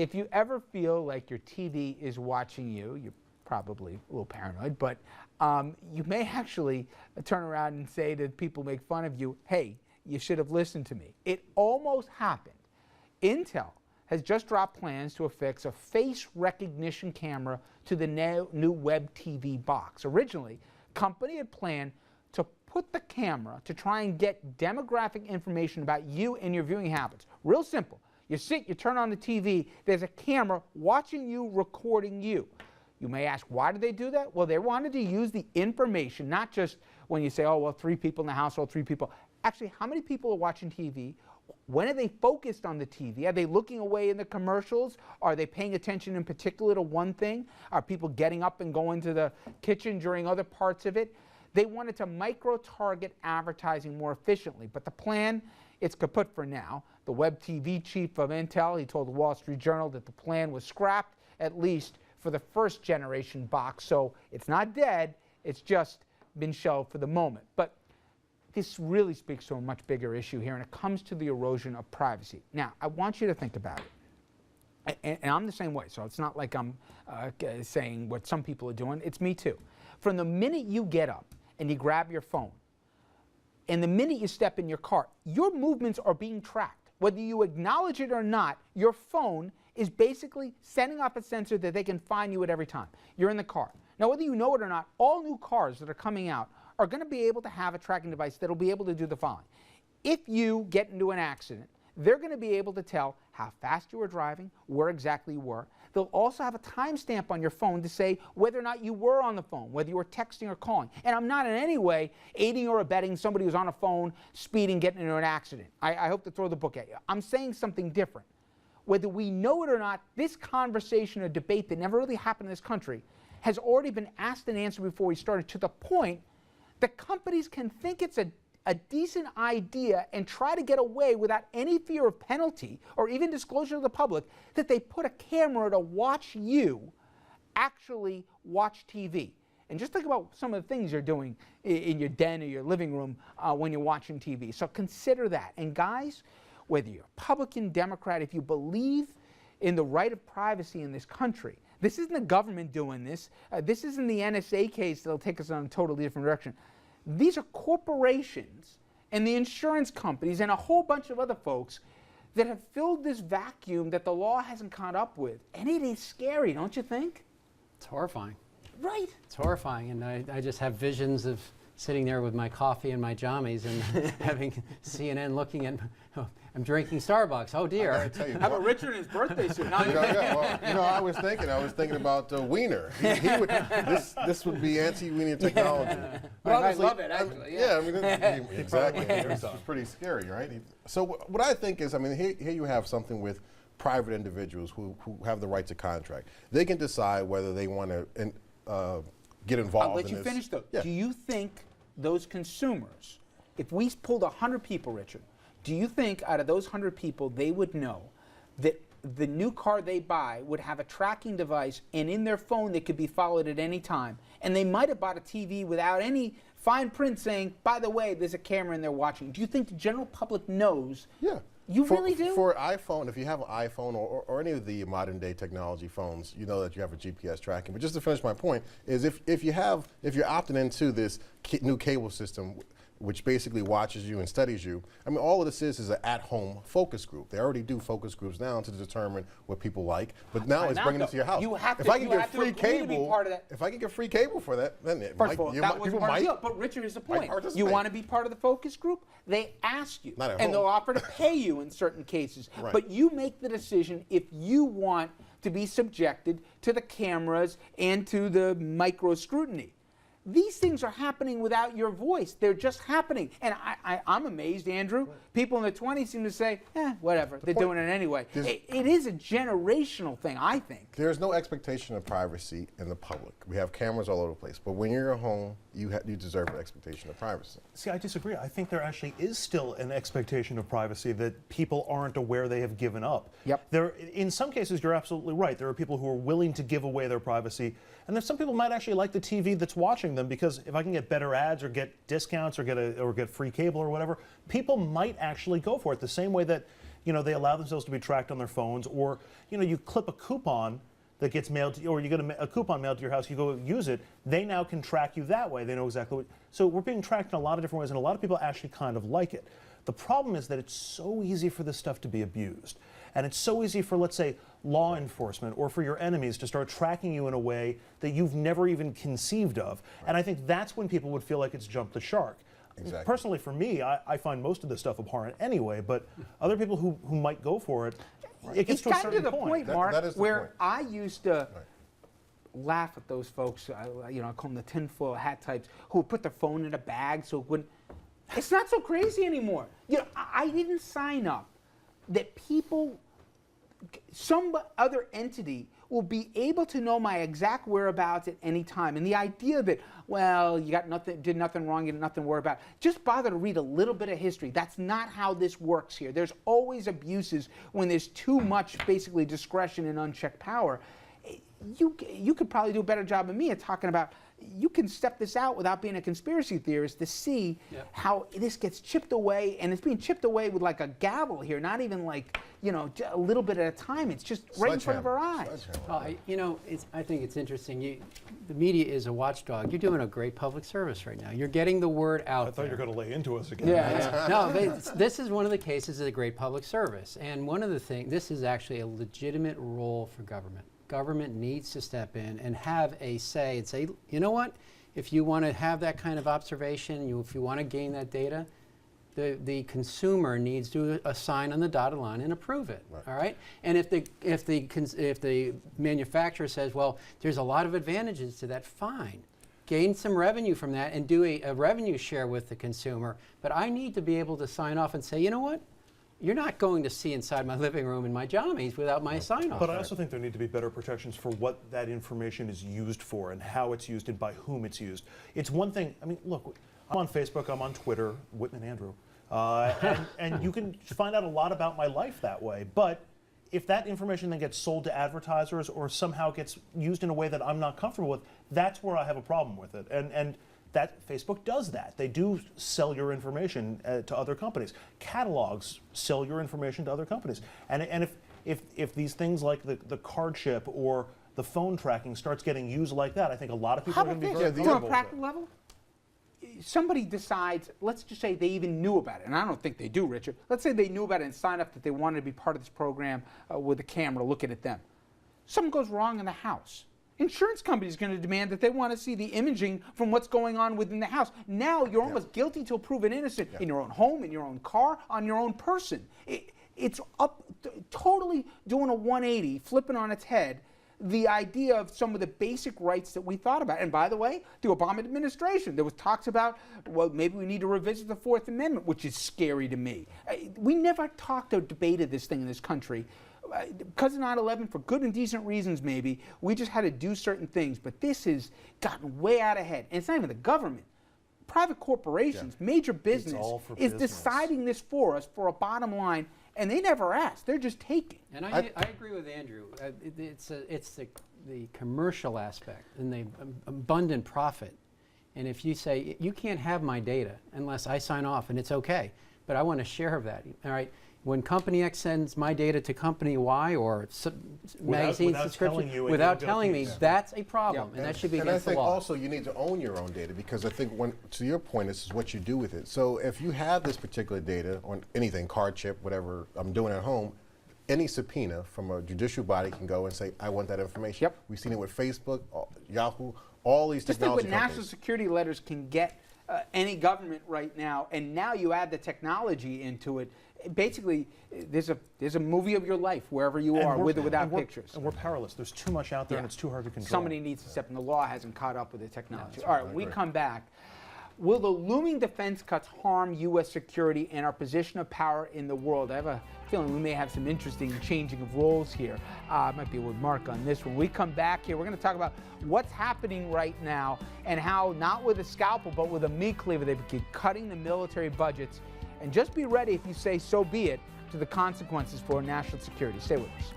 If you ever feel like your TV is watching you, you're probably a little paranoid, but you may actually turn around and say to people who make fun of you, hey, you should have listened to me. It almost happened. Intel has just dropped plans to affix a face recognition camera to the new web TV box. Originally, the company had planned to put the camera to try and get demographic information about you and your viewing habits. Real simple. You sit, you turn on the TV, there's a camera watching you, recording you. You may ask, why did they do that? Well, they wanted to use the information, not just when you say, oh, well, 3 people in the household, 3 people. Actually, how many people are watching TV? When are they focused on the TV? Are they looking away in the commercials? Are they paying attention in particular to one thing? Are people getting up and going to the kitchen during other parts of it? They wanted to micro-target advertising more efficiently, but the plan, it's kaput for now. The web TV chief of Intel, he told the Wall Street Journal that the plan was scrapped, at least for the first generation box. So it's not dead, it's just been shelved for the moment. But this really speaks to a much bigger issue here, and it comes to the erosion of privacy. Now, I want you to think about it. And I'm the same way, so it's not like I'm saying what some people are doing. It's me too. From the minute you get up and you grab your phone, and the minute you step in your car, your movements are being tracked. Whether you acknowledge it or not, your phone is basically sending off a sensor that they can find you at every time. You're in the car. Now, whether you know it or not, all new cars that are coming out are going to be able to have a tracking device that will be able to do the following. If you get into an accident, they're going to be able to tell how fast you were driving, where exactly you were. They'll also have a timestamp on your phone to say whether or not you were on the phone, whether you were texting or calling. And I'm not in any way aiding or abetting somebody who's on a phone, speeding, getting into an accident. I hope to throw the book at you. I'm saying something different. Whether we know it or not, this conversation or debate that never really happened in this country has already been asked and answered before we started, to the point that companies can think it's a decent idea and try to get away without any fear of penalty or even disclosure to the public that they put a camera to watch you actually watch TV. And just think about some of the things you're doing in your den or your living room when you're watching TV. So consider that. And guys, whether you're Republican, Democrat, if you believe in the right of privacy in this country, this isn't the government doing this. This isn't the NSA case that'll take us in a totally different direction. These are corporations and the insurance companies and a whole bunch of other folks that have filled this vacuum that the law hasn't caught up with. And it is scary, don't you think? It's horrifying. Right. It's horrifying. And I just have visions of sitting there with my coffee and my jammies and having CNN looking at, oh, I'm drinking Starbucks. Oh dear. I tell you, How about Richard and his birthday suit? I was thinking about Wiener. He would, this would be anti-Wiener technology. Well, honestly, I love it, actually. Yeah, I mean, exactly. It's pretty scary, right? So what I think is, I mean, here you have something with private individuals who have the right to contract. They can decide whether they want to get involved I'll let in you this. finish, though. Yeah. Do you think those consumers, if we pulled 100 people, Richard, do you think out of those 100 people they would know that the new car they buy would have a tracking device and in their phone they could be followed at any time, and they might have bought a TV without any fine print saying, by the way, there's a camera and they're watching? Do you think the general public knows? Yeah. You really do? For iPhone, if you have an iPhone or any of the modern day technology phones, you know that you have a GPS tracking. But just to finish my point is if you're opting into this new cable system, which basically watches you and studies you. I mean, all of this is an at-home focus group. They already do focus groups now to determine what people like, but now it's bringing it to your house. You have if to, I can get free cable, part of that. If I can get free cable for that, then it First might, of all, that was people part of might. the deal. But Richard, here's the point. participate. You want to be part of the focus group? They ask you, Not at and they'll home. offer to pay you in certain cases. Right. But you make the decision if you want to be subjected to the cameras and to the micro scrutiny. These things are happening without your voice. They're just happening. And I'm amazed, Andrew. People in their 20s seem to say, whatever. They're doing it anyway. It is a generational thing, I think. There's no expectation of privacy in the public. We have cameras all over the place. But when you're at home, you deserve an expectation of privacy. See, I disagree. I think there actually is still an expectation of privacy that people aren't aware they have given up. Yep. In some cases, you're absolutely right. There are people who are willing to give away their privacy. And there's some people might actually like the TV that's watching them because if I can get better ads or get discounts or get free cable or whatever, people might actually go for it. The same way that they allow themselves to be tracked on their phones, or you clip a coupon that gets mailed to you, or you get a coupon mailed to your house, you go use it, they now can track you that way. They know exactly what. So we're being tracked in a lot of different ways, and a lot of people actually kind of like it. The problem is that it's so easy for this stuff to be abused. And it's so easy for, let's say, law enforcement or for your enemies to start tracking you in a way that you've never even conceived of. Right. And I think that's when people would feel like it's jumped the shark. Exactly. Personally, for me, I find most of this stuff abhorrent anyway, but other people who might go for it, it gets to a certain point. Mark, that is the where point. I used to laugh at those folks, I call them the tinfoil hat types, who would put their phone in a bag so it wouldn't. It's not so crazy anymore. I didn't sign up that people, some other entity will be able to know my exact whereabouts at any time. And the idea that, well, you got nothing, did nothing wrong, you had nothing to worry about. Just bother to read a little bit of history. That's not how this works here. There's always abuses when there's too much, basically, discretion and unchecked power. You could probably do a better job than me at talking about, you can step this out without being a conspiracy theorist to see how this gets chipped away, and it's being chipped away with like a gavel here, not even like, a little bit at a time. It's just right in front of our eyes. I think it's interesting. The media is a watchdog. You're doing a great public service right now. You're getting the word out. I thought you were going to lay into us again. Yeah. No, this is one of the cases of a great public service. And one of the things, this is actually a legitimate role for government. Government needs to step in and have a say and say, you know what, if you want to have that kind of observation, if you want to gain that data, the consumer needs to sign on the dotted line and approve it. Right. All right. And if the manufacturer says, well, there's a lot of advantages to that, fine. Gain some revenue from that and do a revenue share with the consumer. But I need to be able to sign off and say, you know what? You're not going to see inside my living room in my jammies without my sign-off. But I also think there need to be better protections for what that information is used for and how it's used and by whom it's used. It's one thing, look, I'm on Facebook, I'm on Twitter, Whitman Andrew, and you can find out a lot about my life that way. But if that information then gets sold to advertisers or somehow gets used in a way that I'm not comfortable with, that's where I have a problem with it. And that Facebook does that. They do sell your information to other companies. Catalogs sell your information to other companies. And if these things like the card chip or the phone tracking starts getting used like that, I think a lot of people are going to be very vulnerable. From a practical level, somebody decides, let's just say they even knew about it, and I don't think they do, Richard. Let's say they knew about it and signed up that they wanted to be part of this program with a camera looking at them. Something goes wrong in the house. Insurance companies are going to demand that they want to see the imaging from what's going on within the house. Now you're almost guilty till proven innocent in your own home, in your own car, on your own person. It's up totally doing a 180, flipping on its head the idea of some of the basic rights that we thought about. And by the way, the Obama administration, there was talks about, well, maybe we need to revisit the Fourth Amendment, which is scary to me. We never talked or debated this thing in this country. Because of 9/11, for good and decent reasons maybe, we just had to do certain things. But this has gotten way out ahead. And it's not even the government. Private corporations, major business is deciding this for us for a bottom line. And they never ask. They're just taking. And I agree with Andrew. It's the commercial aspect and the abundant profit. And if you say, you can't have my data unless I sign off, and it's okay, but I want a share of that. All right. When Company X sends my data to Company Y or magazine subscription without telling me, that's a problem, and that should be against the law. And I think also you need to own your own data, because I think to your point, this is what you do with it. So if you have this particular data on anything, card chip, whatever I'm doing at home, any subpoena from a judicial body can go and say, I want that information. Yep. We've seen it with Facebook, Yahoo, all these technology companies. Just think what national security letters can get any government right now, and now you add the technology into it. Basically, there's a movie of your life wherever you are, with or without pictures. And we're powerless. There's too much out there, and it's too hard to control. Somebody needs to step in. The law hasn't caught up with the technology. All right, when we come back, will the looming defense cuts harm U.S. security and our position of power in the world? I have a feeling we may have some interesting changing of roles here. Might be with Mark on this one. When we come back here, we're going to talk about what's happening right now and how, not with a scalpel, but with a meat cleaver, they begin cutting the military budgets. And just be ready, if you say so be it, to the consequences for national security. Stay with us.